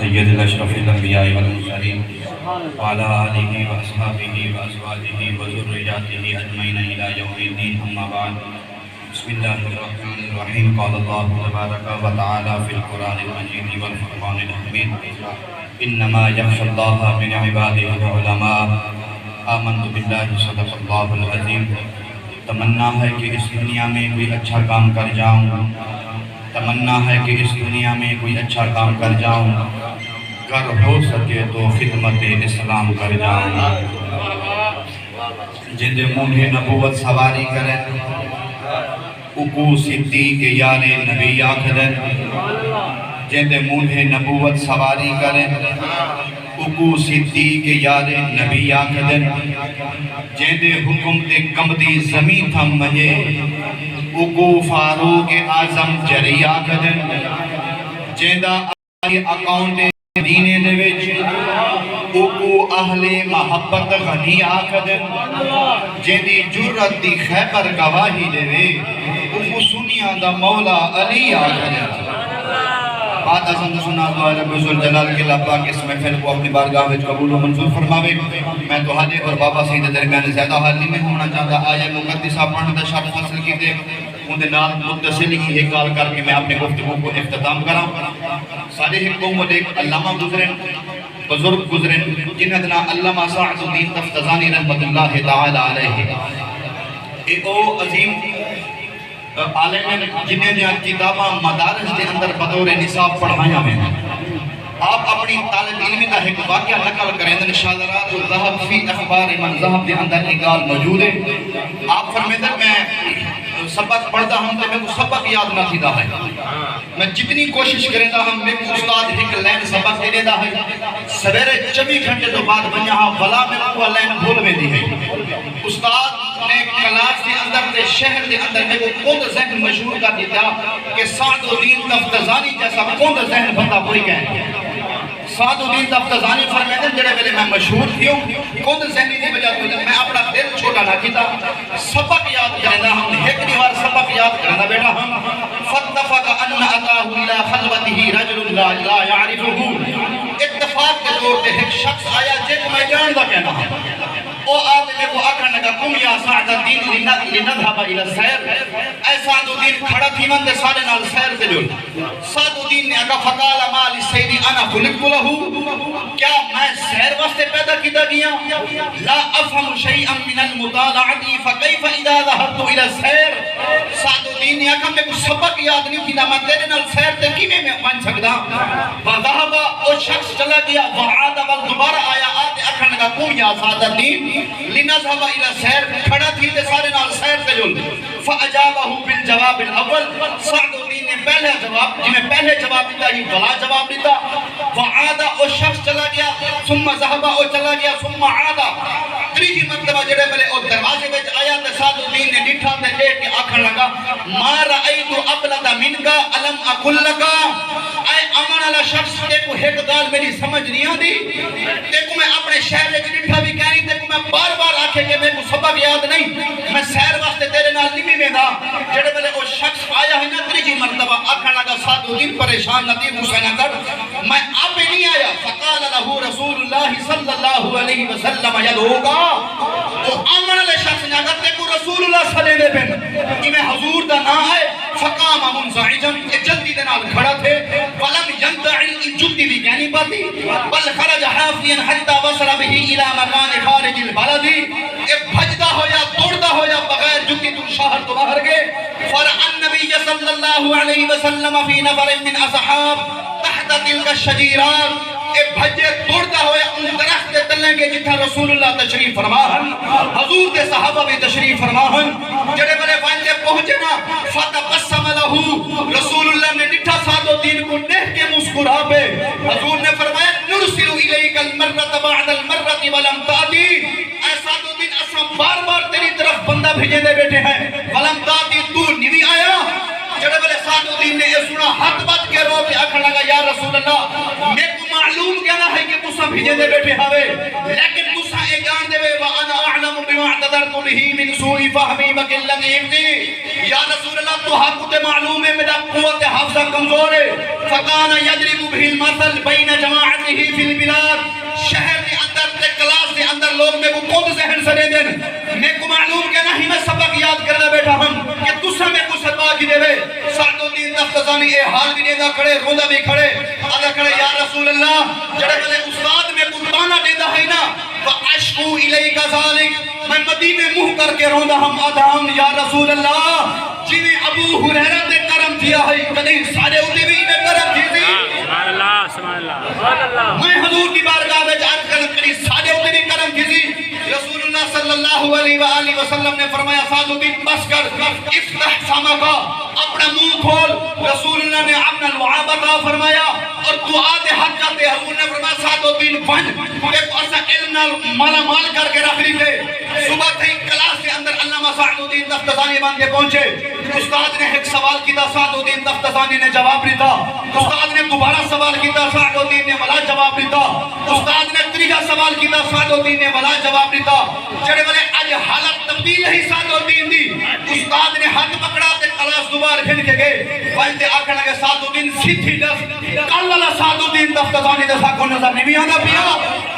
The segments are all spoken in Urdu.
سید الاشرف الانبیاء والمرسلین وعلى آلہ واصحابہ وازواجہ وذریاتہ اجمعین الی یوم الدین اما بعد بسم اللہ الرحمن الرحیم قال اللہ تبارک و تعالی فی القرآن المجید والفرقان الحمید انما یخشی اللہ من عبادہ العلماء آمنت باللہ صدق اللہ العظیم۔ تمنا ہے کہ اس دنیا میں کوئی اچھا کام کر جاؤں، تمنا ہے کہ اس دنیا میں کوئی اچھا کام کر جاؤں، گر ہو سکے تو خدمت اسلام کر جاؤں۔ جن منہ نبوت سواری کریں اکو صدیق یار نبی آکھدن، جن منہ نبوت سواری کریں اکو صدیق یار نبی آکھدن، جن حکم تے کمدی زمین تھم مجھے اکو فاروق اعظم جری آکھدن، جن دا اکاؤنٹ دینے دے وچ اکو اہل محبت غنی آکھدن، جن دی جرت دی خیبر گواہی دے وے اکو سنیا دا مولا علی آکھدن۔ بات ازم سنا دعا رب ذوالجلال کے لبا کے اس محفل کو اپنی بارگاہ وچ قبول و منظور فرماوے۔ میں تو حاجی اور بابا سید درمیان زیادہ حال نہیں ہونا چاہتا، آیا مقدسہ پڑھنے دا شرط حاصل کی دے ان دے نال متصل ہی ایک کال کر کے میں اپنے گفتگو کو اختتام کراں۔ سارے ایک قوم ایک علامہ گزرن، بزرگ گزرن، جنہاں دا نام علامہ سعد الدین تفتزانی رحمت اللہ تعالی علیہ۔ ایک او عظیم عالم جنہیں دیا کتاباں مدارس کے اندر بطور نصاب پڑھایا میں آپ اپنی طالب علمی کا ایک واقعہ نقل کریں شادرات الذہب فی اخبار من ذہب کے اندر ایک گال موجود ہے۔ آپ فرمیدر میں سبق پڑھتا ہوں تو میں کو سبق یاد نہ تھی دا ہے، میں جتنی کوشش کریں دا ہم میں کو استاد ایک لین سبق دے دا ہے، سویرے 24 گھنٹے تو بعد بن یہاں بلا میں کو لین بھول میں دی ہے۔ استاد نے کلاس کے اندر دے شہر کے اندر میں کو کون ذہن مشہور کر دیتا کہ سعد الدین تفتزانی جیسا کون ذہن بندہ کوئی گئے۔ سعد الدین تفتزانی فرمیدن جڑے ویلے میں مشہور تھیوں کون ذہنی دی وجہ تو میں اپنا دل چھوٹا نہ کیتا، سبق یاد کرنا ہم ایک دیوار سبق یاد کرنا بیٹا ہم فاتفق ان اتاہ الى خلوته رجل لا يعرفه، اتفاق کے طور پہ ایک شخص آیا جے کو میں جان دا کہنا ہے، او آدمی کو آکھا لگا کم یا سعد الدین لنذهب الى السیر، اے سعد الدین کھڑا تھی من دے سارے نال سیر سے جڑ۔ سعد الدین نے آکھا فقال مال سیدی انا خلقت له، کیا میں سیر واسطے پیدا کیتا گیا؟ لا افهم شیئا من المطالعۃ فکیف اذا ذهبت الى السیر، سعد الدین نے آکھا میں کو سبق یاد نہیں تھی، میں تیرے نال سیر تے کیویں میں بن سکدا؟ وذهب او شخص چلا گیا، وعاد دوبارہ آیا، آتے آکھن لگا کم یا سعد الدین لنذهب الى السیر، کھڑا تھی تے سارے نال سیر تے جل۔ فاجابه بالجواب الاول، سعد الدین نے پہلا جواب جنہیں پہلے جواب دیتا ہی بلا جواب دیتا، وعاد او شخص چلا گیا، ثم ذهب او چلا گیا، ثم عاد، تیسری مرتبہ جڑے بلے او دروازے وچ آیا تے سعد الدین نے ڈٹھا تے دیکھ کے آکھن لگا ما رأیت ابلد منک الم اقل لک، اے امن والا شخص تے کو ایک گال میری سمجھ نہیں آندی، تے کو میں اپنے شہر وچ ڈٹھا بھی کہیں تے کو میں بار بار آکھے کہ میں کو سبق یاد نہیں، میں سیر واسطے تیرے نال نہیں ویندا، جڑے بلے او شخص آیا ہے نا تیسری مرتبہ آکھن لگا سعد الدین پریشان نہ تھی، غصہ نہ کر، میں آپ نہیں آیا۔ فقال له رسول اللہ صلی اللہ علیہ وسلم یدعوکا، تو امن والے شخص نے کہا تے کو رسول اللہ صلی اللہ علیہ وسلم کہ میں حضور دا نام ہے، فقام منزعجا، جلدی دے نال کھڑا تھے، ولم ينتعل جلدی بھی کہنی پاتی، بل خرج حافیا حتى وصل به الى مکان خارج البلد، بھجدا ہو یا توڑدا ہو یا بغیر جتی تو شہر تو باہر گئے۔ فرعا النبی صلی اللہ علیہ وسلم فی نفر من اصحاب تحت تلك الشجیرات، بھجے توڑتا ہوئے ان درخت دے تلیں گے جتھا رسول اللہ تشریف فرماہن، حضور دے صحابہ بھی تشریف فرماہن، جڑے بلے وانجے پہنچے نا فتبسم لہو، رسول اللہ نے ڈٹھا سعد الدین کو دیکھ کے مسکرا پہ، حضور نے فرمایا نرسل الیک المرۃ بعد المرۃ ولم تاتی، اے سعد الدین اساں بار بار تیری طرف بندہ بھیجے دے بیٹھے ہیں، ولم تاتی تو نہیں آیا۔ جڑے بلے سعد الدین نے یہ سنا ہاتھ بچ کے رو کے آکھن لگا یا رسول اللہ میں کو معلوم کہنا ہے کہ تسا بھیجے دے بیٹھے ہوئے، لیکن تسا اے جان دے وانا اعلم بما اعتذرت به من سوء فهمي وقلت علمي، یا رسول اللہ تو حق تے معلوم ہے میرا قوت حافظہ کمزور ہے فکان یضرب به المثل بین جماعته فی البلاد شہر کے اندر تے کلاس کے اندر لوگ میں کو خود ذہن سرے دین میں کو معلوم کہ نہیں میں سبق یاد کرنا بیٹھا ہم کہ تسا میں کو سبق کی دے سعد الدین تفتزانی اے حال بھی دیدا کھڑے روندا بھی کھڑے ادا کھڑے یا رسول اللہ جڑے بلے استاد میں کو تانا دیدا ہے نا فاشکو الیک ذالک میں مدینے منہ کر کے روندا ہم آدھام یا رسول اللہ جنہیں ابو ہریرہ نے کرم کیا ہے کدیں سارے اتے بھی میں کرم کی تھی سبحان اللہ سبحان اللہ سبحان اللہ میں حضور کی بارگاہ میں عرض کری سارے اتے بھی کرم کی تھی رسول اللہ صلی اللہ علیہ وآلہ وسلم نے فرمایا سعد الدین بس کر افتح سمکا اپنا منہ کھول رسول اللہ نے اپنا لعاب عطا فرمایا اور دعا دے حق جاتے حضور نے فرمایا سعد الدین بن ایک ایسا علم مالا مال کر کے رکھ لی تھے صبح تھی کلاس کے اندر علامہ سعد الدین تفتزانی بن کے پہنچے استاد نے ایک سوال کیتا سعد الدین تفتزانی نے جواب دیتا استاد نے دوبارہ سوال کیتا سعد الدین نے ولا جواب دیتا استاد نے تیسرا سوال کیتا سعد الدین نے ولا جواب دیتا جڑے والے اج حالت تبدیل ہے سعد الدین دی استاد نے ہاتھ پکڑا تے کلاس دوبارہ پھر کے گئے بلتے آکھن لگے سعد الدین سیدھی دس کل والا سعد الدین تفتزانی دے ساکھو نظر نہیں آندا پیا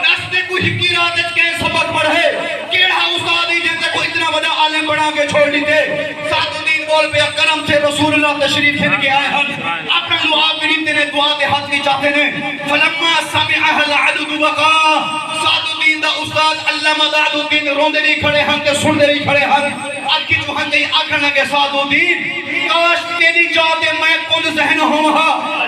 دس تے کوئی ہکی رات کے سبق پڑھے کیڑا استاد ہی جیسے کو اتنا بڑا عالم بنا کے چھوڑ دیتے سعد الدین بول پہ کرم سے رسول اللہ تشریف پھر کے آئے ہیں اپنا دعا مریتے نے دعا دے ہاتھ کی چاہتے ہیں فلما سمعہ العدد وقا سعد الدین دا استاد علامہ سعد الدین روندے بھی کھڑے ہیں تے سندے بھی کھڑے ہیں آکی جو ہن دے آکھن لگے سعد الدین کاش تیری جاتے میں کن ذہن ہوں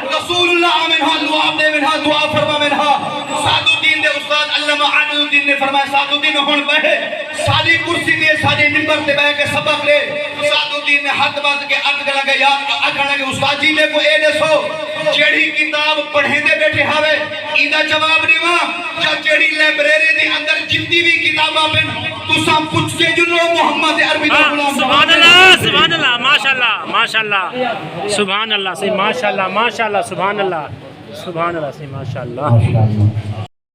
رسول اللہ منہا دعا دے منہا دعا فرما منہا سعد الدین دے استاد علامہ عادل الدین نے فرمایا سعد الدین ہون بہے ساری کرسی دے ساری منبر تے بیٹھ کے سبق لے سعد الدین نے ہاتھ باندھ کے عرض کر لگا یا آکھن لگے استاد جی میں کو اے دسو جیڑی کتاب پڑھیں دے بیٹھے ہاوے ایندا جواب دیواں یا جیڑی لائبریری دے اندر جتنی بھی کتاباں پن تساں پوچھ کے جو محمد عربی دا غلام سبحان اللہ سبحان اللہ ماشاءاللہ ماشاءاللہ سبحان اللہ سے ماشاءاللہ ماشاءاللہ سبحان اللہ سے ماشاءاللہ